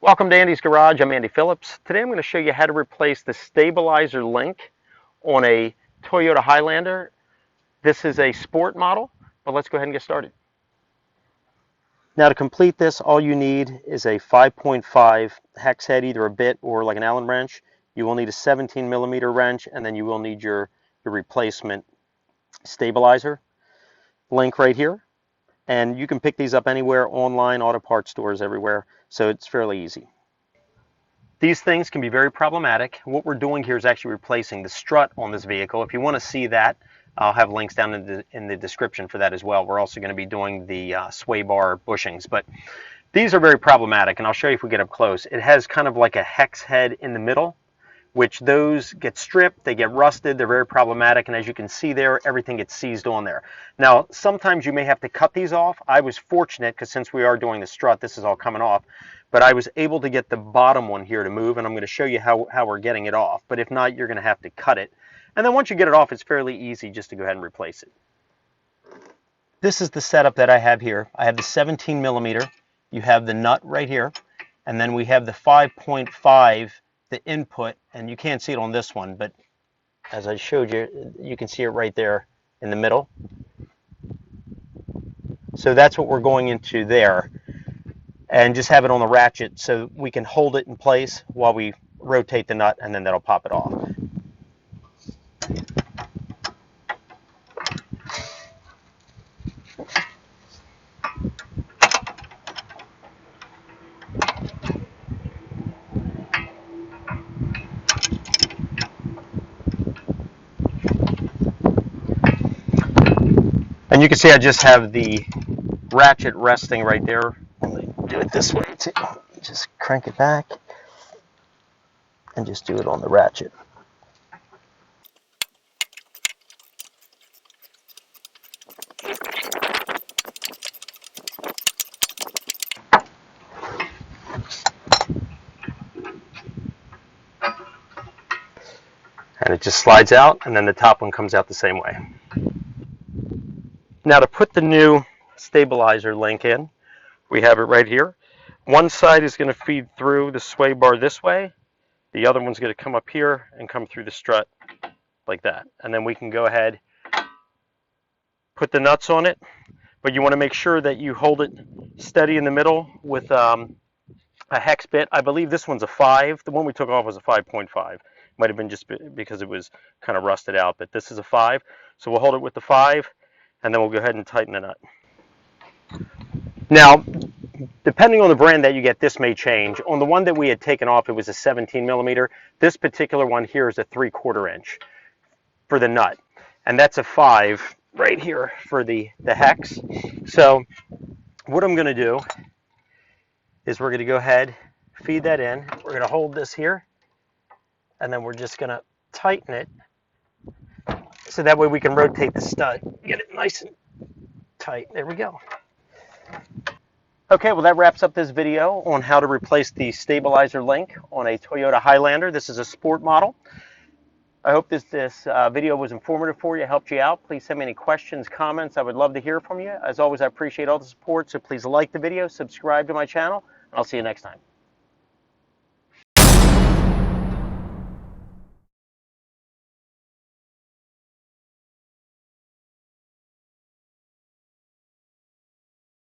Welcome to Andy's Garage. I'm Andy Phillips. Today I'm going to show you how to replace the stabilizer link on a Toyota Highlander. This is a sport model, but let's go ahead and get started. Now to complete this, all you need is a 5.5 hex head, either a bit or like an Allen wrench. You will need a 17 millimeter wrench, and then you will need your replacement stabilizer link right here. And you can pick these up anywhere, online, auto parts stores, everywhere. So it's fairly easy. These things can be very problematic. What we're doing here is actually replacing the strut on this vehicle. If you want to see that, I'll have links down in the description for that as well. We're also going to be doing the sway bar bushings. But these are very problematic, and I'll show you if we get up close. It has kind of like a hex head in the middle, which those get stripped, they get rusted, they're very problematic, and as you can see there, everything gets seized on there. Now, sometimes you may have to cut these off. I was fortunate, because since we are doing the strut, this is all coming off, but I was able to get the bottom one here to move, and I'm going to show you how we're getting it off. But if not, you're going to have to cut it. And then once you get it off, it's fairly easy just to go ahead and replace it. This is the setup that I have here. I have the 17 millimeter, you have the nut right here, and then we have the 5.5 the input, and you can't see it on this one, but as I showed you, you can see it right there in the middle. So that's what we're going into there, and just have it on the ratchet so we can hold it in place while we rotate the nut, and then that'll pop it off. And you can see I just have the ratchet resting right there. I'm going to do it this way too. Just crank it back and just do it on the ratchet. And it just slides out, and then the top one comes out the same way. Now to put the new stabilizer link in, we have it right here. One side is going to feed through the sway bar this way. The other one's going to come up here and come through the strut like that. And then we can go ahead, put the nuts on it, but you want to make sure that you hold it steady in the middle with a hex bit. I believe this one's a 5. The one we took off was a 5.5. Might have been just because it was kind of rusted out, but this is a 5. So we'll hold it with the 5. And then we'll go ahead and tighten the nut. Now, depending on the brand that you get, this may change. On the one that we had taken off, it was a 17 millimeter. This particular one here is a 3/4 inch for the nut. And that's a 5 right here for the hex. So what I'm going to do is we're going to go ahead, feed that in. We're going to hold this here, and then we're just going to tighten it. So that way we can rotate the stud, get it nice and tight. There we go. Okay, well that wraps up this video on how to replace the stabilizer link on a Toyota Highlander. This is a sport model. I hope this video was informative for you, helped you out. Please send me any questions, comments. I would love to hear from you. As always, I appreciate all the support, so please like the video, subscribe to my channel, and I'll see you next time.